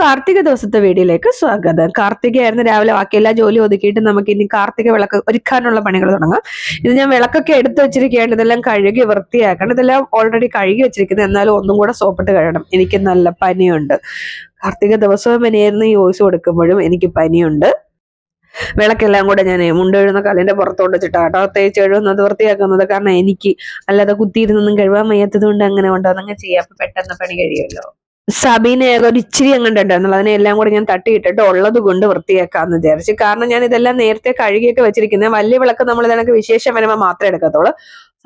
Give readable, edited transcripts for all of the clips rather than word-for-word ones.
കാർത്തിക ദിവസത്തെ വീഡിയോയിലേക്ക് സ്വാഗതം. കാർത്തികയായിരുന്നു രാവിലെ ബാക്കി എല്ലാ ജോലി ഒതുക്കിയിട്ട് നമുക്ക് ഇനി കാർത്തിക വിളക്ക് ഒരുക്കാനുള്ള പണികൾ തുടങ്ങാം. ഇത് ഞാൻ വിളക്കൊക്കെ എടുത്തു വെച്ചിരിക്കുകയാണ്. ഇതെല്ലാം കഴുകി വൃത്തിയാക്കണം. ഇതെല്ലാം ഓൾറെഡി കഴുകി വെച്ചിരിക്കുന്നത്, എന്നാലും ഒന്നും കൂടെ സോപ്പിട്ട് കഴുകണം. എനിക്ക് നല്ല പനിയുണ്ട്. കാർത്തിക ദിവസവും പനിയായിരുന്നു. ഈ വോയിസ് കൊടുക്കുമ്പോഴും എനിക്ക് പനിയുണ്ട്. വിളക്കെല്ലാം കൂടെ ഞാൻ മുണ്ടെഴുന്ന കല്ലിന്റെ പുറത്തോട്ട് വെച്ചിട്ടാട്ടോ തേച്ച് എഴുതുന്നത്, വൃത്തിയാക്കുന്നത്. കാരണം എനിക്ക് അല്ലാതെ കുത്തിയിരുന്നൊന്നും കഴുകാൻ വയ്യാത്തത് കൊണ്ട് അങ്ങനെ കൊണ്ടുവന്നങ്ങ് ചെയ്യാം. അപ്പൊ പെട്ടെന്ന് പണി കഴിയുമല്ലോ. സബീനെ ഒരു ഇച്ചിരി അങ്ങോട്ടുണ്ടായിരുന്നുള്ളൂ. അതിനെല്ലാം കൂടെ ഞാൻ തട്ടിയിട്ടിട്ട് ഉള്ളത് കൊണ്ട് വൃത്തിയാക്കാന്ന് വിചാരിച്ചു. കാരണം ഞാൻ ഇതെല്ലാം നേരത്തെ കഴുകിയൊക്കെ വെച്ചിരിക്കുന്നത്. വലിയ വിളക്ക് നമ്മൾ ഇതിനൊക്കെ വിശേഷം വരുമ്പോൾ മാത്രമേ എടുക്കത്തുള്ളൂ.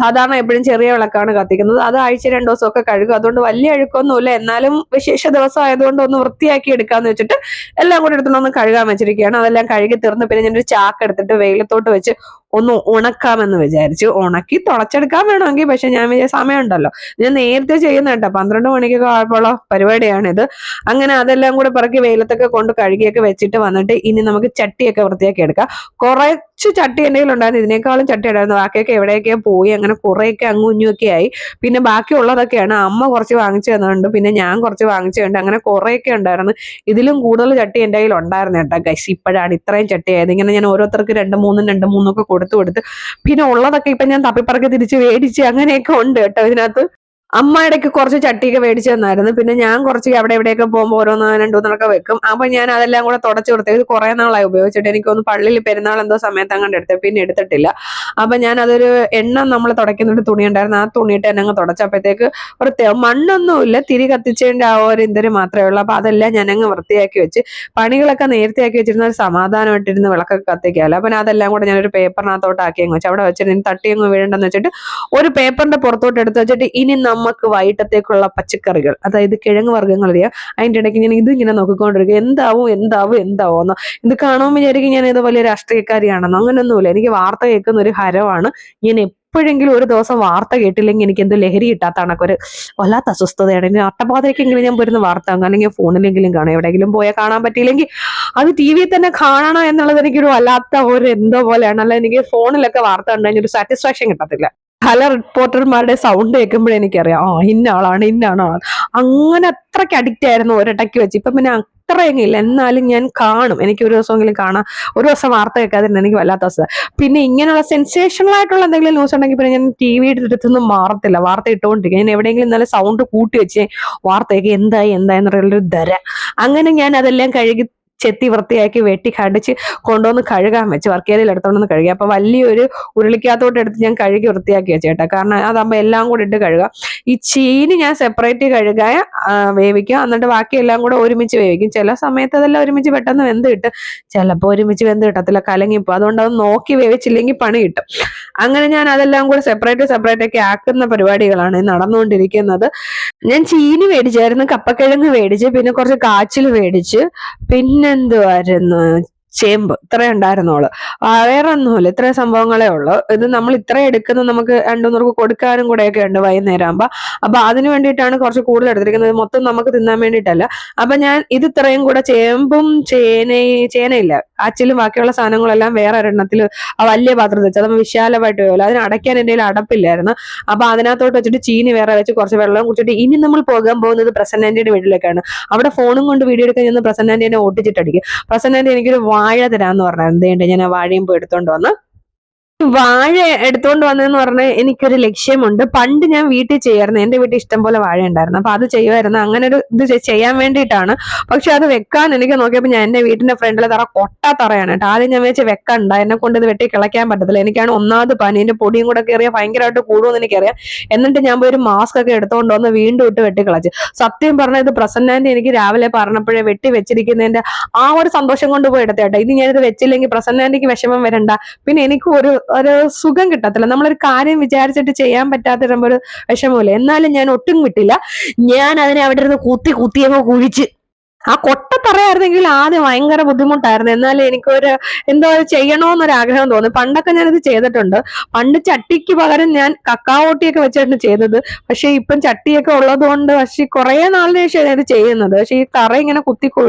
സാധാരണ എപ്പോഴും ചെറിയ വിളക്കാണ് കത്തിക്കുന്നത്. അത് ആഴ്ച 2 ദിവസമൊക്കെ കഴുകും. അതുകൊണ്ട് വലിയ അഴുക്കൊന്നുമില്ല. എന്നാലും വിശേഷ ദിവസം ആയതുകൊണ്ട് ഒന്ന് വൃത്തിയാക്കി എടുക്കാന്ന് വെച്ചിട്ട് എല്ലാം കൂടെ എടുത്തിട്ടൊന്ന് കഴുകാൻ വെച്ചിരിക്കുകയാണ്. അതെല്ലാം കഴുകി തീർന്ന് പിന്നെ ഞാനൊരു ചാക്ക് എടുത്തിട്ട് വെയിലത്തോട്ട് വെച്ച് ഒന്ന് ഉണക്കാമെന്ന് വിചാരിച്ചു. ഉണക്കി തുളച്ചെടുക്കാൻ വേണമെങ്കിൽ, പക്ഷെ ഞാൻ വിചാരിച്ച സമയമുണ്ടല്ലോ, ഞാൻ നേരത്തെ ചെയ്യുന്ന കേട്ടോ. 12 മണിക്കൊക്കെ ആയപ്പോഴുള്ള പരിപാടിയാണിത്. അങ്ങനെ അതെല്ലാം കൂടെ പറക്കി വെയിലത്തൊക്കെ കൊണ്ട് കഴുകിയൊക്കെ വെച്ചിട്ട് വന്നിട്ട് ഇനി നമുക്ക് ചട്ടിയൊക്കെ വൃത്തിയാക്കി എടുക്കാം. കുറച്ച് ചട്ടി എന്തെങ്കിലും ഉണ്ടായിരുന്നു. ഇതിനേക്കാളും ചട്ടി ഉണ്ടായിരുന്നു. ബാക്കിയൊക്കെ എവിടെയൊക്കെയാ പോയി. അങ്ങനെ കുറേയൊക്കെ അങ്ങുഞ്ഞൊക്കെ ആയി. പിന്നെ ബാക്കിയുള്ളതൊക്കെയാണ് അമ്മ കുറച്ച് വാങ്ങിച്ചു തന്നുണ്ട്, പിന്നെ ഞാൻ കുറച്ച് വാങ്ങിച്ചുണ്ട്. അങ്ങനെ കുറേയൊക്കെ ഉണ്ടായിരുന്നു. ഇതിലും കൂടുതൽ ചട്ടി എൻ്റെ കയ്യിൽ ഉണ്ടായിരുന്നു കേട്ടോ ഗൈസ്. ഇപ്പോഴാണ് ഇത്രയും ചട്ടി ആയത്. ഇങ്ങനെ ഞാൻ ഓരോരുത്തർക്ക് 2-3 ഒക്കെ കൊടുത്ത് പിന്നെ ഉള്ളതൊക്കെ ഇപ്പൊ ഞാൻ തപ്പിപ്പറക്കി തിരിച്ച് മേടിച്ച് അങ്ങനെയൊക്കെ ഉണ്ട് കേട്ടോ ഇതിനകത്ത്. അമ്മ ഇടയ്ക്ക് കുറച്ച് ചട്ടിയൊക്കെ മേടിച്ചു തന്നായിരുന്നു. പിന്നെ ഞാൻ കുറച്ച് അവിടെ എവിടെയൊക്കെ പോകുമ്പോൾ ഓരോന്ന് 2-3 വെക്കും. അപ്പൊ ഞാൻ അതെല്ലാം കൂടെ തുടച്ചു കൊടുത്തത്. ഇത് കുറെ നാളായി ഉപയോഗിച്ചിട്ട്. എനിക്കൊന്ന് പള്ളിയിൽ പെരുന്നാൾ എന്തോ സമയത്ത് അങ്ങോട്ട് എടുത്തത്, പിന്നെ എടുത്തിട്ടില്ല. അപ്പൊ ഞാൻ അതൊരു എണ്ണ നമ്മൾ തുടയ്ക്കുന്ന ഒരു തുണി ഉണ്ടായിരുന്നു. ആ തുണിയിട്ട് തന്നെ അങ്ങ് തുടച്ചപ്പോഴത്തേക്ക് മണ്ണൊന്നുമില്ല, തിരി കത്തിച്ചതിന്റെ ആ ഒരു ഇന്ദര് മാത്രമേ ഉള്ളൂ. അപ്പൊ അതെല്ലാം ഞാൻ അങ്ങ് വൃത്തിയാക്കി വെച്ച് പണികളൊക്കെ നേരത്തെയാക്കി വെച്ചിരുന്ന ഒരു സമാധാനമായിട്ടിരുന്ന് വിളക്കൊക്കെ കത്തിക്കാമല്ലോ. അപ്പൊ അതെല്ലാം കൂടെ ഞാനൊരു പേപ്പറിനകത്തോട്ട് ആക്കി അങ്ങ് വെച്ചു. അവിടെ വെച്ചിട്ട് തട്ടി അങ്ങ് വീഴണ്ടെന്ന് വെച്ചിട്ട് ഒരു പേപ്പറിന്റെ പുറത്തോട്ട് എടുത്ത് വെച്ചിട്ട് ഇനി നമുക്ക് വൈകിട്ടത്തേക്കുള്ള പച്ചക്കറികൾ, അതായത് കിഴങ്ങ് വർഗ്ഗങ്ങൾ അറിയാം. അതിന്റെ ഇടയ്ക്ക് ഞാൻ ഇതിങ്ങനെ നോക്കിക്കൊണ്ടിരിക്കും, എന്താവോന്നോ. ഇത് കാണുമ്പോൾ വിചാരിക്കും ഞാൻ ഏതോ വലിയ രാഷ്ട്രീയക്കാരിയാണെന്നോ. അങ്ങനെയൊന്നുമില്ല. എനിക്ക് വാർത്ത കേൾക്കുന്ന ഒരു ഹരമാണ്. ഞാൻ എപ്പോഴെങ്കിലും ഒരു ദിവസം വാർത്ത കേട്ടില്ലെങ്കിൽ എനിക്ക് എന്തോ ലഹരി കിട്ടാത്ത കണക്കൊരു വല്ലാത്ത അസ്വസ്ഥതയാണ്. ഇനി അട്ടപ്പാതിരക്കെങ്കിലും ഞാൻ പോരുന്ന വാർത്ത അല്ലെങ്കിൽ ഫോണിലെങ്കിലും കാണാം. എവിടെയെങ്കിലും പോയാൽ കാണാൻ പറ്റിയില്ലെങ്കിൽ അത് TV തന്നെ കാണണം എന്നുള്ളത് എനിക്കൊരു വല്ലാത്ത ഒരു എന്തോ പോലെയാണ്. അല്ല, എനിക്ക് ഫോണിലൊക്കെ വാർത്ത കണ്ടുകഴിഞ്ഞാൽ ഒരു സാറ്റിസ്ഫാക്ഷൻ കിട്ടത്തില്ല. പല റിപ്പോർട്ടർമാരുടെ സൗണ്ട് കേൾക്കുമ്പോഴേ എനിക്കറിയാം ഇന്ന ആളാണ്. അങ്ങനെ അത്രയ്ക്ക് അഡിക്റ്റ് ആയിരുന്നു ഒരിടയ്ക്ക് വെച്ച്. ഇപ്പൊ പിന്നെ അത്രയെങ്കിലും എന്നാലും ഞാൻ കാണും. എനിക്ക് ഒരു ദിവസമെങ്കിലും കാണാം. ഒരു ദിവസം വാർത്ത കേൾക്കാതിരുന്ന എനിക്ക് വല്ലാത്ത അവസ്ഥ. പിന്നെ ഇങ്ങനെയുള്ള സെൻസേഷണൽ ആയിട്ടുള്ള എന്തെങ്കിലും ന്യൂസ് ഉണ്ടെങ്കിൽ പിന്നെ ഞാൻ TV-യുടെ അടുത്തൊന്നും മാറത്തില്ല. വാർത്ത ഇട്ടുകൊണ്ടിരിക്കും. ഞാൻ എവിടെയെങ്കിലും നല്ല സൗണ്ട് കൂട്ടി വെച്ച് വാർത്തയൊക്കെ എന്തായെന്നുള്ളൊരു ധര. അങ്ങനെ ഞാൻ അതെല്ലാം കഴുകി ചെത്തി വൃത്തിയാക്കി വെട്ടി കടിച്ച് കൊണ്ടുവന്ന് കഴുകാൻ വെച്ച് വർക്ക് ഏരിയയിൽ എടുത്തോണ്ടൊന്ന് കഴുകി. അപ്പൊ വലിയൊരു ഉരുളിക്കകത്തോട്ട് എടുത്ത് ഞാൻ കഴുകി വൃത്തിയാക്കി വെച്ചേട്ടാ. കാരണം അതാകുമ്പോൾ എല്ലാം കൂടി ഇട്ട് കഴുകാം. ഈ ചീനി ഞാൻ സെപ്പറേറ്റ് കഴുകാൻ വേവിക്കും. എന്നിട്ട് ബാക്കി എല്ലാം കൂടെ ഒരുമിച്ച് വേവിക്കും. ചില സമയത്ത് അതെല്ലാം ഒരുമിച്ച് പെട്ടെന്ന് വെന്ത് കിട്ടും, ചിലപ്പോൾ ഒരുമിച്ച് വെന്ത് കിട്ടത്തില്ല, കലങ്ങിപ്പോ. അതുകൊണ്ട് അത് നോക്കി വേവിച്ചില്ലെങ്കിൽ പണി കിട്ടും. അങ്ങനെ ഞാൻ അതെല്ലാം കൂടെ സെപ്പറേറ്റ് ഒക്കെ ആക്കുന്ന പരിപാടികളാണ് നടന്നുകൊണ്ടിരിക്കുന്നത്. ഞാൻ ചീനി മേടിച്ചായിരുന്നു, കപ്പക്കിഴങ്ങ് മേടിച്ച്, പിന്നെ കുറച്ച് കാച്ചിൽ മേടിച്ച്, പിന്നെന്തുവായിരുന്നു ചേമ്പ്. ഇത്രേ ഉണ്ടായിരുന്നോളൂ. വേറെ ഒന്നുമില്ല. ഇത്രയും സംഭവങ്ങളേ ഉള്ളൂ. ഇത് നമ്മൾ ഇത്ര എടുക്കുന്നത് നമുക്ക് 2-3 കൊടുക്കാനും കൂടെയൊക്കെ ഉണ്ട് വൈകുന്നേരം ആകുമ്പോ. അപ്പൊ അതിന് വേണ്ടിയിട്ടാണ് കുറച്ച് കൂടുതൽ എടുത്തിരിക്കുന്നത്. മൊത്തം നമുക്ക് തിന്നാൻ വേണ്ടിയിട്ടല്ല. അപ്പൊ ഞാൻ ഇത് ഇത്രയും കൂടെ ചേമ്പും ചേനയില്ല കാച്ചിലും ബാക്കിയുള്ള സാധനങ്ങളെല്ലാം വേറെ ഒരെണ്ണത്തിൽ ആ വലിയ പാത്രത്തിൽ വെച്ച് അത് വിശാലമായിട്ട് പോയല്ലോ. അതിന് അടയ്ക്കാൻ എൻ്റെ കയ്യിൽ അടപ്പില്ലായിരുന്നു. അപ്പൊ അതിനകത്തോട്ട് വെച്ചിട്ട് ചീനി വേറെ വെച്ച് കുറച്ച് വെള്ളം കുടിച്ചിട്ട് ഇനി നമ്മൾ പോകാൻ പോകുന്നത് പ്രസന്ന ആന്റിയുടെ വീട്ടിലേക്കാണ്. അവിടെ ഫോണും കൊണ്ട് വീഡിയോ എടുക്കാൻ ചെന്ന് പ്രസന്ന ആന്റിനെ ഓട്ടിച്ചിട്ടടിക്കും. പ്രസന്ന ആന്റി എനിക്കൊരു വാഴ തരാന്ന് പറഞ്ഞാൽ എന്തേണ്ട ഞാൻ ആ വാഴയും പോയി എടുത്തോണ്ട് വന്ന്. വാഴ എടുത്തോണ്ട് വന്നതെന്ന് പറഞ്ഞാൽ എനിക്കൊരു ലക്ഷ്യമുണ്ട്. പണ്ട് ഞാൻ വീട്ടിൽ ചെയ്യായിരുന്നു. എന്റെ വീട്ടിൽ ഇഷ്ടം പോലെ വാഴ ഉണ്ടായിരുന്നു. അപ്പൊ അത് ചെയ്യുമായിരുന്നു. അങ്ങനെ ഒരു ഇത് ചെയ്യാൻ വേണ്ടിയിട്ടാണ്. പക്ഷെ അത് വെക്കാൻ എനിക്ക് നോക്കിയപ്പോൾ ഞാൻ എന്റെ വീട്ടിന്റെ ഫ്രണ്ടിലെ തറ തറയാണ് കേട്ടോ. ആദ്യം ഞാൻ വെച്ച് വെക്കണ്ട, എന്നെ കൊണ്ട് ഇത് വെട്ടി കിളയ്ക്കാൻ പറ്റത്തില്ല. എനിക്കാണ് ഒന്നാമത് പനി. എന്റെ പൊടിയും കൂടെ കയറിയാൽ ഭയങ്കരമായിട്ട് കൂടുമെന്ന് എനിക്കറിയാം. എന്നിട്ട് ഞാൻ പോയി ഒരു മാസ്ക് ഒക്കെ എടുത്തോണ്ട് വന്ന് വീണ്ടും ഇട്ട് വെട്ടിക്കളച്ച്. സത്യം പറഞ്ഞാൽ ഇത് പ്രസന്നാന്റെ എനിക്ക് രാവിലെ പറഞ്ഞപ്പോഴേ വെട്ടി വെച്ചിരിക്കുന്നതിന്റെ ആ ഒരു സന്തോഷം കൊണ്ട് പോയി എടുത്തേട്ടാ. ഇത് ഞാനിത് വെച്ചില്ലെങ്കിൽ പ്രസന്നാന്റിക്ക് വിഷമം വരണ്ട, പിന്നെ എനിക്ക് ഒരു സുഖം കിട്ടത്തില്ല. നമ്മളൊരു കാര്യം വിചാരിച്ചിട്ട് ചെയ്യാൻ പറ്റാത്തിടുമ്പോ ഒരു വിഷമമില്ല. എന്നാലും ഞാൻ ഒട്ടും വിട്ടില്ല. ഞാൻ അതിനെ അവിടെ ഇരുന്ന് കുത്തിയങ്ങ് കുഴിച്ച്. ആ കൊട്ടത്തറയായിരുന്നെങ്കിൽ ആദ്യം ഭയങ്കര ബുദ്ധിമുട്ടായിരുന്നു. എന്നാലും എനിക്കൊരു എന്തോ ചെയ്യണോന്നൊരാഗ്രഹം തോന്നി. പണ്ടൊക്കെ ഞാനിത് ചെയ്തിട്ടുണ്ട്. പണ്ട് ചട്ടിക്ക് പകരം ഞാൻ കക്കാവോട്ടിയൊക്കെ വെച്ചിട്ട് ചെയ്തത്. പക്ഷെ ഇപ്പം ചട്ടിയൊക്കെ ഉള്ളത് കൊണ്ട് പക്ഷെ കുറെ നാളിന് ശേഷം ഇത് ചെയ്യുന്നത്. പക്ഷെ ഈ തറ ഇങ്ങനെ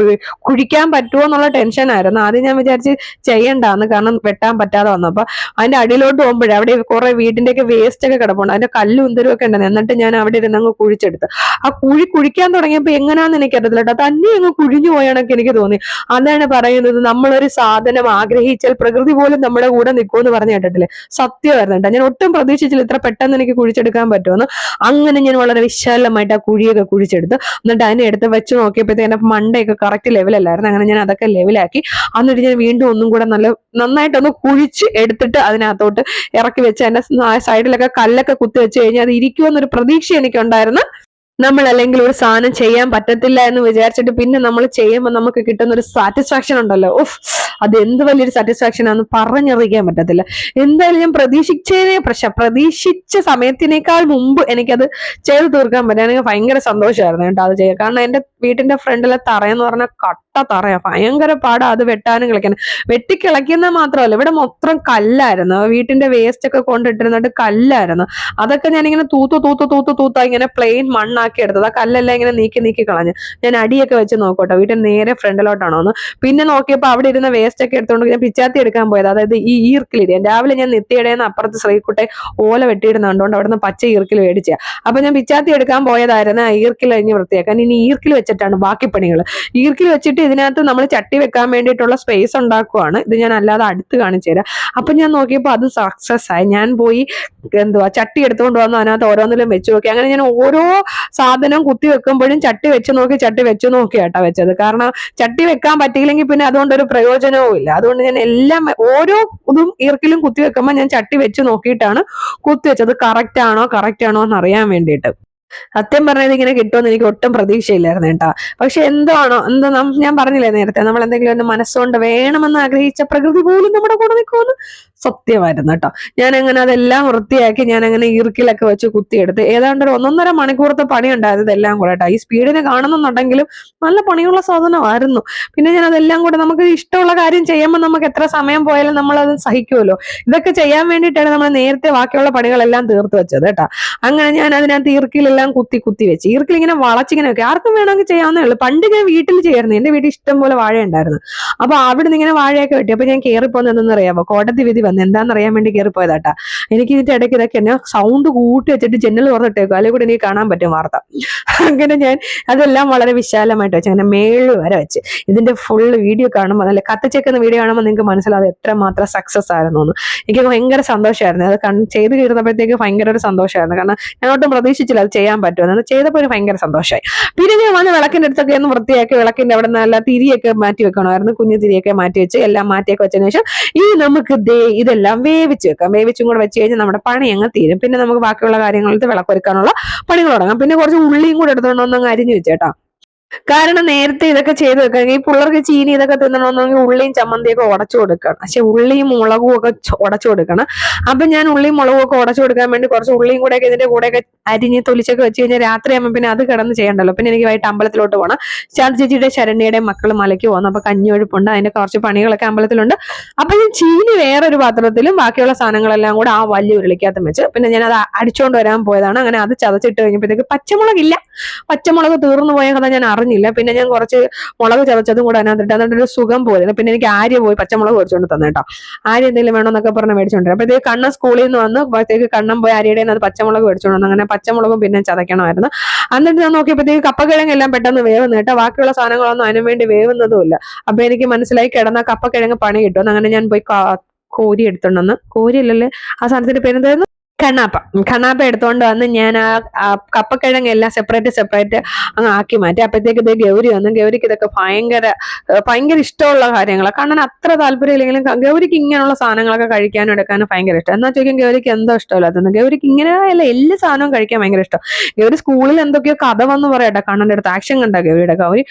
കുഴിക്കാൻ പറ്റുമോ എന്നുള്ള ടെൻഷനായിരുന്നു. ആദ്യം ഞാൻ വിചാരിച്ച് ചെയ്യണ്ടാന്ന്, കാരണം വെട്ടാൻ പറ്റാതെ വന്നപ്പോ. അതിന്റെ അടിയിലോട്ട് പോകുമ്പോഴേ അവിടെ കുറെ വീടിന്റെയൊക്കെ വേസ്റ്റ് ഒക്കെ കിടപ്പുണ്ട്. അതിന്റെ കല്ലും ഉന്തരും ഒക്കെ ഉണ്ടായിരുന്നു. എന്നിട്ട് ഞാൻ അവിടെ ഇരുന്ന് അങ്ങ് കുഴിച്ചെടുത്ത്. ആ കുഴിക്കാൻ തുടങ്ങിയപ്പോ എങ്ങനെയാന്ന് എനിക്കറിയത്തില്ല കേട്ടോ. തന്നെ ഒന്ന് കുഴിഞ്ഞു പോയാണൊക്കെ എനിക്ക് തോന്നി. അതാണ് പറയുന്നത്, നമ്മളൊരു സാധനം ആഗ്രഹിച്ചാൽ പ്രകൃതി പോലും നമ്മുടെ കൂടെ നിൽക്കുമെന്ന് പറഞ്ഞു കേട്ടിട്ടില്ലേ? സത്യമായിരുന്നു കേട്ടോ. ഞാൻ ഒട്ടും പ്രതീക്ഷിച്ചില്ല ഇത്ര പെട്ടെന്ന് എനിക്ക് കുഴിച്ചെടുക്കാൻ പറ്റുമെന്ന്. അങ്ങനെ ഞാൻ വളരെ വിശാലമായിട്ട് ആ കുഴിയൊക്കെ കുഴിച്ചെടുത്ത്, എന്നിട്ട് അതിനെ എടുത്ത് വെച്ച് നോക്കിയപ്പോഴത്തേക്ക് എന്റെ മണ്ടയൊക്കെ കറക്റ്റ് ലെവലല്ലായിരുന്നു. അങ്ങനെ ഞാൻ അതൊക്കെ ലെവലാക്കി. എന്നിട്ട് ഞാൻ വീണ്ടും ഒന്നും കൂടെ നന്നായിട്ടൊന്ന് കുഴിച്ച് എടുത്തിട്ട് അതിനകത്തോട്ട് ഇറക്കി വെച്ച് അതിന്റെ സൈഡിലൊക്കെ കല്ലൊക്കെ കുത്തി വെച്ച് കഴിഞ്ഞാൽ അത് ഇരിക്കുമെന്നൊരു പ്രതീക്ഷ എനിക്കുണ്ടായിരുന്നു. നമ്മൾ അല്ലെങ്കിൽ ഒരു സാധനം ചെയ്യാൻ പറ്റത്തില്ല എന്ന് വിചാരിച്ചിട്ട് പിന്നെ നമ്മൾ ചെയ്യുമ്പോൾ നമുക്ക് കിട്ടുന്ന ഒരു സാറ്റിസ്ഫാക്ഷൻ ഉണ്ടല്ലോ, ഓഫ്, അത് എന്ത് വലിയൊരു സാറ്റിസ്ഫാക്ഷൻ ആണെന്ന് പറഞ്ഞറിയിക്കാൻ പറ്റത്തില്ല. എന്തായാലും ഞാൻ പ്രതീക്ഷിച്ച സമയത്തിനേക്കാൾ മുമ്പ് എനിക്കത് ചെയ്തു തീർക്കാൻ പറ്റുക എനിക്ക് ഭയങ്കര സന്തോഷമായിരുന്നു കേട്ടോ അത് ചെയ്യാം. കാരണം എന്റെ വീട്ടിന്റെ ഫ്രണ്ടിലെ തറയെന്ന് പറഞ്ഞാൽ കട്ട തറയാ, ഭയങ്കര പാടാ അത് വെട്ടാനും കിളയ്ക്കാനും. വെട്ടിക്കിളയ്ക്കുന്ന മാത്രമല്ല, ഇവിടെ മൊത്തം കല്ലായിരുന്നു. വീട്ടിന്റെ വേസ്റ്റ് ഒക്കെ കൊണ്ടിട്ടിരുന്നിട്ട് കല്ലായിരുന്നു. അതൊക്കെ ഞാനിങ്ങനെ തൂത്താ ഇങ്ങനെ പ്ലെയിൻ മണ്ണാക്കി എടുത്തത്. ആ കല്ലെല്ലാം ഇങ്ങനെ നീക്കി കളഞ്ഞു. ഞാൻ അടിയൊക്കെ വെച്ച് നോക്കോട്ടെ വീട്ടിൽ നേരെ ഫ്രണ്ടിലോട്ടാണോ എന്ന്. പിന്നെ നോക്കിയപ്പോൾ അവിടെ ഇരുന്ന വേസ്റ്റ് ഒക്കെ എടുത്തോണ്ട് ഞാൻ പിച്ചാത്തി എടുക്കാൻ പോയത്. അതായത് ഈ ഈർക്കിലിരിയാൻ രാവിലെ ഞാൻ നെത്തിയിടേന്ന് അപ്പുറത്ത് ശ്രീകുട്ടെ ഓല വെട്ടിയിടുന്ന കണ്ടോണ്ട് അവിടെ നിന്ന് പച്ച ഈർക്കിൽ മേടിച്ച. അപ്പൊ ഞാൻ പിച്ചാത്തി എടുക്കാൻ പോയതായിരുന്നു ആ ഈർക്കിൽ കഴിഞ്ഞ് വൃത്തിയാക്കാൻ. ഇനി ഈർക്കിൽ വെച്ചിട്ടാണ് ബാക്കി പണികൾ. ഈർക്കിൽ വെച്ചിട്ട് ഇതിനകത്ത് നമ്മൾ ചട്ടി വെക്കാൻ വേണ്ടിയിട്ടുള്ള സ്പേസ് ഉണ്ടാക്കുവാണ്. ഇത് ഞാൻ അല്ലാതെ അടുത്ത് കാണിച്ചു തരാം. അപ്പൊ ഞാൻ നോക്കിയപ്പോൾ അത് സക്സസ് ആയി. ഞാൻ പോയി ചട്ടി എടുത്തുകൊണ്ട് വന്ന് അതിനകത്ത് ഓരോന്നിലും വെച്ച് നോക്കി. അങ്ങനെ ഞാൻ ഓരോ സാധനം കുത്തി വെക്കുമ്പോഴും ചട്ടി വെച്ച് നോക്കി കേട്ടാ വെച്ചത്. കാരണം ചട്ടി വെക്കാൻ പറ്റിയില്ലെങ്കിൽ പിന്നെ അതുകൊണ്ടൊരു പ്രയോജനവും ഇല്ല. അതുകൊണ്ട് ഞാൻ എല്ലാം ഓരോ ഇതും ഈർക്കിലും കുത്തി വെക്കുമ്പോൾ ഞാൻ ചട്ടി വെച്ച് നോക്കിയിട്ടാണ് കുത്തി വെച്ചത്. കറക്റ്റ് ആണോ എന്ന് അറിയാൻ വേണ്ടിയിട്ട്. സത്യം പറഞ്ഞത് ഇങ്ങനെ കിട്ടുമെന്ന് എനിക്ക് ഒട്ടും പ്രതീക്ഷയില്ലായിരുന്നു കേട്ടാ. പക്ഷെ ഞാൻ പറഞ്ഞില്ലേ നേരത്തെ, നമ്മൾ എന്തെങ്കിലും ഒന്ന് മനസ്സുകൊണ്ട് വേണമെന്ന് ആഗ്രഹിച്ച പ്രകൃതി പോലും നമ്മുടെ കൂടെ നിൽക്കുമെന്ന്. സത്യമായിരുന്നു കേട്ടോ. ഞാൻ അങ്ങനെ അതെല്ലാം വൃത്തിയാക്കി ഞാൻ അങ്ങനെ ഈർക്കിലൊക്കെ വെച്ച് കുത്തിയെടുത്ത് ഏതാണ്ട് ഒരു 1.5 മണിക്കൂറത്തെ പണി ഉണ്ടായത് ഇതെല്ലാം കൂടെ കേട്ടോ. ഈ സ്പീഡിന് കാണുന്നുണ്ടെങ്കിലും നല്ല പണിയുള്ള സാധനമായിരുന്നു. പിന്നെ ഞാൻ അതെല്ലാം കൂടെ, നമുക്ക് ഇഷ്ടമുള്ള കാര്യം ചെയ്യുമ്പോൾ നമുക്ക് എത്ര സമയം പോയാലും നമ്മളത് സഹിക്കുമല്ലോ. ഇതൊക്കെ ചെയ്യാൻ വേണ്ടിയിട്ടാണ് നമ്മൾ നേരത്തെ ബാക്കിയുള്ള പണികളെല്ലാം തീർത്ത് വെച്ചത് കേട്ടോ. അങ്ങനെ ഞാൻ അതിനകത്ത് ഈർക്കിലെല്ലാം കുത്തി വെച്ച് ഈർക്കിൽ ഇങ്ങനെ വളച്ചിങ്ങനെ വെക്കുക. ആർക്കും വേണമെങ്കിൽ ചെയ്യാവുന്നേ ഉള്ളൂ. പണ്ട് ഞാൻ വീട്ടിൽ ചെയ്യായിരുന്നു. എന്റെ വീട്ടിൽ ഇഷ്ടം പോലെ വാഴ ഉണ്ടായിരുന്നു. അപ്പൊ അവിടെ നിന്ന് ഇങ്ങനെ വാഴയൊക്കെ വെട്ടി. അപ്പൊ ഞാൻ കയറിപ്പോന്ന് എന്തെന്നറിയാമോ? കോടതി വിധി വന്ന് എന്താണെന്നറിയാൻ വേണ്ടി കയറിപ്പോയതാട്ടാ. എനിക്ക് ഇതിന്റെ ഇടയ്ക്ക് ഇതൊക്കെ എന്നെ സൗണ്ട് കൂട്ടി വെച്ചിട്ട് ജനൽ തുറന്നിട്ടേക്കും, അല്ലെങ്കിൽ കൂടെ എനിക്ക് കാണാൻ പറ്റും വാർത്ത. അങ്ങനെ ഞാൻ അതെല്ലാം വളരെ വിശാലമായിട്ട് വെച്ച് അങ്ങനെ മേളിൽ വരെ വെച്ച് ഇതിന്റെ ഫുൾ വീഡിയോ കാണുമ്പോൾ, നല്ല കത്തിച്ചേക്കുന്ന വീഡിയോ കാണുമ്പോൾ നിങ്ങൾക്ക് മനസ്സിലാവും എത്രമാത്രം സക്സസ് ആയിരുന്നു എന്ന്. എനിക്ക് ഭയങ്കര സന്തോഷമായിരുന്നു അത് ചെയ്ത് കീറുന്നപ്പോഴത്തേക്ക്. ഭയങ്കര ഒരു സന്തോഷമായിരുന്നു. കാരണം ഞാൻ ഒട്ടും പ്രതീക്ഷിച്ചില്ല അത് ചെയ്യാൻ പറ്റുമെന്ന്. ചെയ്തപ്പോൾ ഒരു ഭയങ്കര സന്തോഷമായി. പിന്നെ ഞാൻ വന്ന് വിളക്കിന്റെ അടുത്തൊക്കെ ഒന്ന് വൃത്തിയാക്കി വിളക്കിന്റെ അവിടെ നല്ല തിരിയൊക്കെ മാറ്റി വെക്കണമായിരുന്നു. കുഞ്ഞു തിരിയൊക്കെ മാറ്റി വെച്ച് എല്ലാം മാറ്റിയൊക്കെ വെച്ചതിന് ശേഷം ഇനി നമുക്ക് ഇതെല്ലാം വേവിച്ച് വെക്കാം. വേവിച്ചും കൂടെ വെച്ച് കഴിഞ്ഞാൽ നമ്മുടെ പണി അങ്ങ് തീരും. പിന്നെ നമുക്ക് ബാക്കിയുള്ള കാര്യങ്ങൾക്ക് വിളക്കൊരുക്കാനുള്ള പണികൾ തുടങ്ങാം. പിന്നെ കുറച്ച് ഉള്ളിയും കൂടെ എടുത്തുകൊണ്ട് ഒന്ന് അരിഞ്ഞു വെച്ചേട്ടാ. കാരണം നേരത്തെ ഇതൊക്കെ ചെയ്ത് വെക്കാം. ഈ പിള്ളേർക്ക് ചീനി ഇതൊക്കെ തിന്നണമെന്നെങ്കിൽ ഉള്ളിയും ചമ്മന്തിയൊക്കെ ഉടച്ചു കൊടുക്കണം. പക്ഷെ ഉള്ളിയും മുളകും ഒക്കെ ഉടച്ചു കൊടുക്കണം. അപ്പൊ ഞാൻ ഉള്ളിയും മുളകും ഒക്കെ ഉടച്ചു കൊടുക്കാൻ വേണ്ടി കുറച്ച് ഉള്ളിയും കൂടെയൊക്കെ ഇതിന്റെ കൂടെയൊക്കെ അരിഞ്ഞ് തൊലിച്ചൊക്കെ വെച്ച് കഴിഞ്ഞാൽ രാത്രിയാകുമ്പോൾ പിന്നെ അത് കിടന്ന് ചെയ്യണ്ടല്ലോ. പിന്നെ എനിക്ക് വൈകിട്ട് അമ്പലത്തിലോട്ട് പോകണം. ചേച്ചിയുടെ ശരണ്യയുടെയും മക്കൾ മലയ്ക്ക് പോകുന്നു. അപ്പൊ കഞ്ഞിയൊഴുപ്പുണ്ട്, അതിന്റെ കുറച്ച് പണികളൊക്കെ അമ്പലത്തിലുണ്ട്. അപ്പൊ ഞാൻ ചീനി വേറൊരു പാത്രത്തിലും ബാക്കിയുള്ള സാധനങ്ങളെല്ലാം കൂടെ ആ വലിയ ഉരുളിക്കകത്തും വെച്ച് പിന്നെ ഞാൻ അത് അടിച്ചുകൊണ്ട് വരാൻ പോയതാണ്. അങ്ങനെ അത് ചതച്ചിട്ട് കഴിഞ്ഞപ്പോഴത്തേക്ക് പച്ചമുളക് തീർന്നു പോയ കഥ ഞാൻ അറിഞ്ഞില്ല. പിന്നെ ഞാൻ കുറച്ച് മുളക് ചതച്ചതും കൂടെ അതിനകത്തിട്ട് എന്നിട്ടൊരു സുഖം പോലെ. പിന്നെ എനിക്ക് ആര്യ പോയി പച്ചമുളക് മേടിച്ചോണ്ട് തന്നെ കേട്ടോ. ആര്യ എന്തെങ്കിലും വേണമെന്നൊക്കെ പറഞ്ഞ് മേടിച്ചോണ്ട് വരും. അപ്പോഴത്തേക്ക് കണ്ണൻ സ്കൂളിൽ നിന്ന് വന്ന് അപ്പോഴത്തേക്ക് കണ്ണൻ പോയി ആര്യയുടെ അത് പച്ചമുളക് മേടിച്ചോണ്ട് വന്നു. അങ്ങനെ പച്ചമുളകും പിന്നെ ചതയ്ക്കണമായിരുന്നു. എന്നിട്ട് ഞാൻ നോക്കിയപ്പോഴത്തേക്ക് കപ്പക്കിഴങ്ങെല്ലാം പെട്ടെന്ന് വേവുന്നു കേട്ടോ. ബാക്കിയുള്ള സാധനങ്ങളൊന്നും അതിനു വേണ്ടി വേവുന്നതുമില്ല. അപ്പൊ എനിക്ക് മനസ്സിലായി കിടന്ന കപ്പക്കിഴങ്ങ് പണി കിട്ടും. അങ്ങനെ ഞാൻ പോയി കോരി എടുത്തോണ്ടെന്ന്, കോരിയല്ലല്ലേ ആ സാധനത്തിന്റെ പേരെന്തായിരുന്നു, കണ്ണാപ്പ എടുത്തോണ്ട് വന്ന് ഞാൻ ആ കപ്പക്കിഴങ്ങെല്ലാം സെപ്പറേറ്റ് അങ്ങ് ആക്കി മാറ്റി. അപ്പോഴത്തേക്ക് ഇത് ഗൗരി വന്നു. ഗൗരിക്ക് ഇതൊക്കെ ഭയങ്കര ഇഷ്ടമുള്ള കാര്യങ്ങളാണ്. കണ്ണൻ അത്ര താല്പര്യം ഇല്ലെങ്കിലും ഗൗരിക്ക് ഇങ്ങനെയുള്ള സാധനങ്ങളൊക്കെ കഴിക്കാനും എടുക്കാനും ഭയങ്കര ഇഷ്ടം. എന്നാ ചോദിക്കും ഗൗരിക്ക് എന്തോ ഇഷ്ടമില്ലാത്തത്. ഗൗരിക്ക് ഇങ്ങനെയല്ല എല്ലാ സാധനവും കഴിക്കാൻ ഭയങ്കര ഇഷ്ടം. ഗൗരി സ്കൂളിൽ എന്തൊക്കെയോ കഥ വന്ന് പറയട്ടെ. കണ്ണന്റെ അടുത്ത് ആക്ഷൻ കണ്ട ഗൗരിയുടെ. ഗൗരി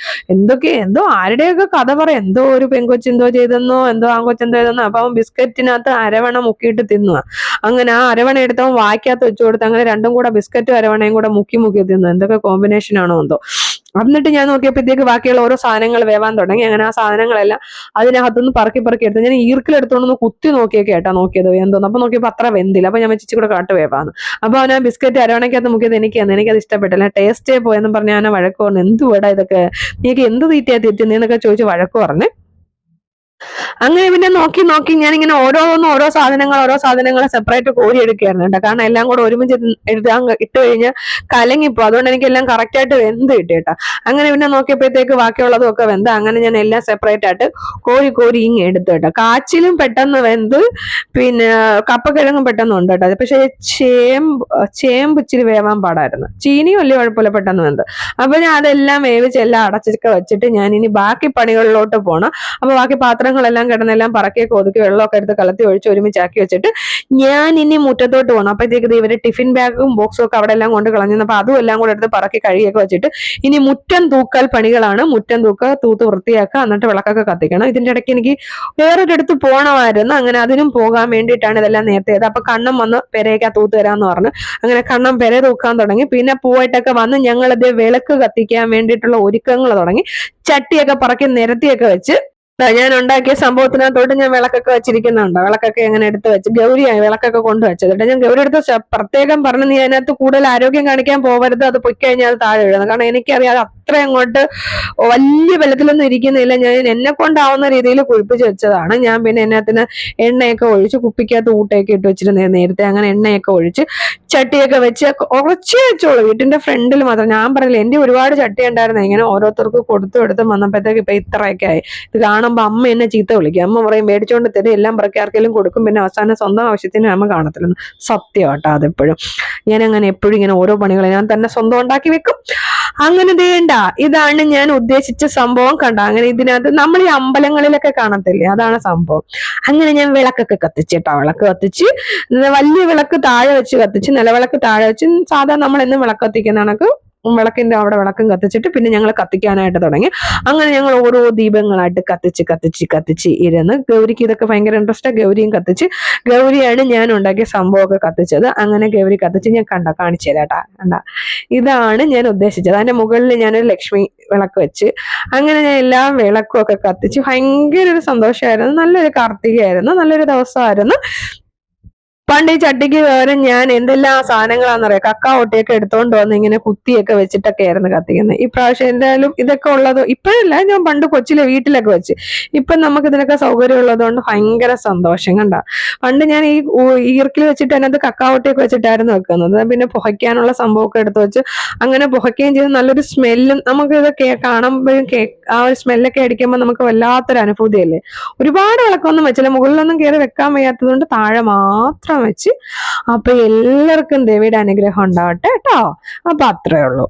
എന്തോ ആരുടെയൊക്കെ കഥ പറയാം. എന്തോ ഒരു പെൺകൊച്ചെന്തോ ചെയ്തെന്നോ, എന്തോ ആൺകൊച്ചെന്തോ ചെയ്തെന്നോ. അപ്പൊ അവൻ ബിസ്ക്കറ്റിനകത്ത് അരവണ മുക്കിയിട്ട് തിന്നുക. അങ്ങനെ ആ അരവണ എടുത്തവൻ വായിക്കകത്ത് വെച്ചു കൊടുത്ത് അങ്ങനെ രണ്ടും കൂടെ ബിസ്ക്കറ്റും അരവണയും കൂടെ മുക്കി തിന്നു. എന്തൊക്കെ കോമ്പിനേഷൻ ആണോ എന്തോ. എന്നിട്ട് ഞാൻ നോക്കിയപ്പോഴത്തേക്ക് ബാക്കിയുള്ള ഓരോ സാധനങ്ങൾ വേവാൻ തുടങ്ങി. അങ്ങനെ ആ സാധനങ്ങളെല്ലാം അതിനകത്തുനിന്ന് പറക്കി എടുത്ത് ഞാൻ ഈർക്കിലെടുത്തോണ്ടൊന്ന് കുത്തി നോക്കിയൊക്കെ കേട്ടാ നോക്കിയത് എന്തോന്ന്. അപ്പൊ നോക്കിയപ്പോൾ അത്ര വെന്തില്ല. അപ്പൊ ഞാൻ വെച്ചിട്ട് കൂടെ കാട്ട് വേവാന്ന്. അപ്പൊ അവൻ ആ ബിസ്ക്കറ്റ് അരവണയ്ക്കകത്ത് മുക്കിയത് എനിക്കത് ഇഷ്ടപ്പെട്ടില്ല. ടേസ്റ്റേ പോയെന്ന് പറഞ്ഞ് ഞാൻ വഴക്ക് പറഞ്ഞു. എന്തുവേടാ ഇതൊക്കെ, നീക്ക് എന്ത് തീറ്റയാ തിന്നുന്നൊക്കെ ചോദിച്ച് വഴക്ക് പറഞ്ഞു. അങ്ങനെ പിന്നെ നോക്കി നോക്കി ഞാനിങ്ങനെ ഓരോ സാധനങ്ങൾ സെപ്പറേറ്റ് കോരി എടുക്കുകയായിരുന്നു കേട്ടോ. കാരണം എല്ലാം കൂടെ ഒരുമിച്ച് എഴുതാൻ ഇട്ട് കഴിഞ്ഞാൽ കലങ്ങിപ്പോ, അതുകൊണ്ട് എനിക്ക് എല്ലാം കറക്റ്റ് ആയിട്ട് വെന്ത് കിട്ടി കേട്ടോ. അങ്ങനെ പിന്നെ നോക്കിയപ്പോഴത്തേക്ക് ബാക്കിയുള്ളതും ഒക്കെ വെന്ത്, അങ്ങനെ ഞാൻ എല്ലാം സെപ്പറേറ്റ് ആയിട്ട് കോരി ഇങ്ങ് എടുത്തു കേട്ടോ. കാച്ചിലും പെട്ടെന്ന് വെന്ത്, പിന്നെ കപ്പക്കിഴങ്ങും പെട്ടെന്ന് ഉണ്ട് കേട്ടോ. പക്ഷെ ചേമ്പ് ഇച്ചിരി വേവാൻ പാടായിരുന്നു. ചീനിയും വലിയ കുഴപ്പമില്ല, പെട്ടെന്ന് വെന്ത്. അപ്പൊ ഞാൻ അതെല്ലാം വേവിച്ച് എല്ലാം അടച്ചൊക്കെ വെച്ചിട്ട് ഞാൻ ഇനി ബാക്കി പണികളിലോട്ട് പോണം. അപ്പൊ ബാക്കി പാത്രങ്ങളെല്ലാം കിടന്നെല്ലാം പറക്കിയൊക്കെ ഒതുക്കി വെള്ളമൊക്കെ എടുത്ത് കലത്തി ഒഴിച്ച് ഒരുമിച്ചാക്കി വെച്ചിട്ട് ഞാൻ ഇനി മുറ്റത്തോട്ട് പോകണം. അപ്പോഴത്തേക്ക് ഇവര് ടിഫിൻ ബാഗും ബോക്സും ഒക്കെ അവിടെ എല്ലാം കൊണ്ട് കളഞ്ഞു. അപ്പൊ അതും എല്ലാം കൂടെ എടുത്ത് പറക്കി കഴുകിയൊക്കെ വെച്ചിട്ട് ഇനി മുറ്റം തൂക്കൽ പണികളാണ്. മുറ്റം തൂത്ത് വൃത്തിയാക്കുക, എന്നിട്ട് വിളക്കൊക്കെ കത്തിക്കണം. ഇതിന്റെ ഇടയ്ക്ക് എനിക്ക് വേറൊരിടത്ത് പോകണമായിരുന്നു. അങ്ങനെ അതിനും പോകാൻ വേണ്ടിയിട്ടാണ് ഇതെല്ലാം നേരത്തെ ചെയ്തത്. അപ്പൊ കണ്ണം വന്ന് പെരയൊക്കെ തൂത്ത് തരാന്ന് പറഞ്ഞു. അങ്ങനെ കണ്ണം പെര തൂക്കാൻ തുടങ്ങി. പിന്നെ പൂവായിട്ടൊക്കെ വന്ന് ഞങ്ങളത് വിളക്ക് കത്തിക്കാൻ വേണ്ടിയിട്ടുള്ള ഒരുക്കങ്ങൾ തുടങ്ങി. ചട്ടിയൊക്കെ പറക്കി നിരത്തിയൊക്കെ വെച്ച് ഞാൻ ഉണ്ടാക്കിയ സംഭവത്തിനകത്തോട്ട് ഞാൻ വിളക്കൊക്കെ വെച്ചിരിക്കുന്നുണ്ട്. വിളക്കൊക്കെ എങ്ങനെ എടുത്ത് വെച്ച് ഗൗരിയായി വിളക്കൊക്കെ കൊണ്ടുവച്ചത് കേട്ടോ. ഞാൻ ഗൗരി എടുത്ത് പ്രത്യേകം പറഞ്ഞു, നീ അതിനകത്ത് കൂടുതൽ ആരോഗ്യം കാണിക്കാൻ പോകരുത്, അത് പൊയ്ക്കഴിഞ്ഞാൽ അത് താഴെ വീഴുന്നത്. കാരണം എനിക്കറിയാം അത്ര അങ്ങോട്ട് വലിയ ബലത്തിലൊന്നും ഇരിക്കുന്നില്ല. ഞാൻ എന്നെ കൊണ്ടാവുന്ന രീതിയിൽ കുഴിപ്പിച്ച് വെച്ചതാണ്. ഞാൻ പിന്നെ എന്നത്തിന് എണ്ണയൊക്കെ ഒഴിച്ച് കുപ്പിക്കകത്ത് ഊട്ടയൊക്കെ ഇട്ട് വെച്ചിരുന്നത് നേരത്തെ. അങ്ങനെ എണ്ണയൊക്കെ ഒഴിച്ച് ചട്ടിയൊക്കെ വെച്ച് കുറച്ചേ വെച്ചോളൂ, വീട്ടിന്റെ ഫ്രണ്ടിൽ മാത്രം. ഞാൻ പറയില്ല, എന്റെ ഒരുപാട് ചട്ടി ഉണ്ടായിരുന്നു. ഇങ്ങനെ ഓരോരുത്തർക്ക് കൊടുത്തും വന്നപ്പോഴത്തേക്ക് ഇപ്പൊ ഇത്രയൊക്കെ ആയി. ഇത് കാണുമ്പോ അമ്മ എന്നെ ചീത്ത വിളിക്കും. അമ്മ പറയും മേടിച്ചോണ്ട് തരും, എല്ലാം പറക്കി ആർക്കെങ്കിലും കൊടുക്കും, പിന്നെ അവസാനം സ്വന്തം ആവശ്യത്തിന് അമ്മ കാണത്തില്ലെന്ന്. സത്യമാട്ടോ അതെപ്പോഴും. ഞാൻ അങ്ങനെ എപ്പോഴും ഇങ്ങനെ ഓരോ പണികൾ ഞാൻ തന്നെ സ്വന്തം ഉണ്ടാക്കി വെക്കും. അങ്ങനെ വേണ്ട, ഇതാണ് ഞാൻ ഉദ്ദേശിച്ച സംഭവം. കണ്ട, അങ്ങനെ ഇതിനകത്ത് നമ്മൾ ഈ അമ്പലങ്ങളിലൊക്കെ കാണത്തില്ലേ, അതാണ് സംഭവം. അങ്ങനെ ഞാൻ വിളക്കൊക്കെ കത്തിച്ചിട്ടാ, വിളക്ക് കത്തിച്ച് വലിയ വിളക്ക് താഴെ വെച്ച് കത്തിച്ച്, നിലവിളക്ക് താഴെ വെച്ച് സാധാരണ നമ്മൾ എന്നും വിളക്ക് കത്തിക്കുന്ന കണക്ക് വിളക്കിന്റെ അവിടെ വിളക്കും കത്തിച്ചിട്ട് പിന്നെ ഞങ്ങൾ കത്തിക്കാനായിട്ട് തുടങ്ങി. അങ്ങനെ ഞങ്ങൾ ഓരോ ദീപങ്ങളായിട്ട് കത്തിച്ച് ഇരുന്ന്, ഗൗരിക്ക് ഇതൊക്കെ ഭയങ്കര ഇൻട്രസ്റ്റ്. ഗൗരിയും കത്തിച്ച്, ഗൗരിയാണ് ഞാൻ ഉണ്ടാക്കിയ സംഭവമൊക്കെ കത്തിച്ചത്. അങ്ങനെ ഗൗരി കത്തിച്ച് ഞാൻ കാണിച്ചു തരാട്ടാ. ഇതാണ് ഞാൻ ഉദ്ദേശിച്ചത്. അതിന്റെ മുകളിൽ ഞാനൊരു ലക്ഷ്മി വിളക്ക് വെച്ച്, അങ്ങനെ ഞാൻ എല്ലാ വിളക്കും ഒക്കെ കത്തിച്ച് ഭയങ്കര ഒരു സന്തോഷമായിരുന്നു. നല്ലൊരു കാർത്തികയായിരുന്നു, നല്ലൊരു ദിവസമായിരുന്നു. പണ്ട് ഈ ചട്ടിക്ക് പകരം ഞാൻ എന്തെല്ലാം സാധനങ്ങളാണെന്നറിയാം, കക്ക ഒട്ടിയൊക്കെ എടുത്തോണ്ട് വന്ന് ഇങ്ങനെ കുത്തിയൊക്കെ വെച്ചിട്ടൊക്കെ ആയിരുന്നു കത്തിക്കുന്നത്. ഈ പ്രാവശ്യം എന്തായാലും ഇതൊക്കെ ഉള്ളത് ഇപ്പോഴല്ല, ഞാൻ പണ്ട് കൊച്ചിലെ വീട്ടിലൊക്കെ വെച്ച്. ഇപ്പൊ നമുക്ക് ഇതിനൊക്കെ സൗകര്യം ഉള്ളതുകൊണ്ട് ഭയങ്കര സന്തോഷം. കണ്ട, പണ്ട് ഞാൻ ഈ ഈർക്കിൽ വെച്ചിട്ട് അതിനകത്ത് കക്ക ഒട്ടിയൊക്കെ വെച്ചിട്ടായിരുന്നു വെക്കുന്നത്. പിന്നെ പുഹയ്ക്കാനുള്ള സംഭവമൊക്കെ എടുത്ത് വെച്ച് അങ്ങനെ പുഹയ്ക്കുകയും ചെയ്ത് നല്ലൊരു സ്മെല്ലും നമുക്ക് ഇതൊക്കെ കാണുമ്പോഴും ആ ഒരു സ്മെല്ലൊക്കെ അടിക്കുമ്പോൾ നമുക്ക് വല്ലാത്തൊരു അനുഭൂതിയല്ലേ. ഒരുപാട് വിളക്കൊന്നും വെച്ചില്ല, മുകളിലൊന്നും കയറി വെക്കാൻ വയ്യാത്തത് കൊണ്ട് താഴെ മാത്രം വെച്ച്. അപ്പൊ എല്ലാവർക്കും ദേവിയുടെ അനുഗ്രഹം ഉണ്ടാവട്ടെ കേട്ടോ. അപ്പൊ അത്രേ ഉള്ളൂ.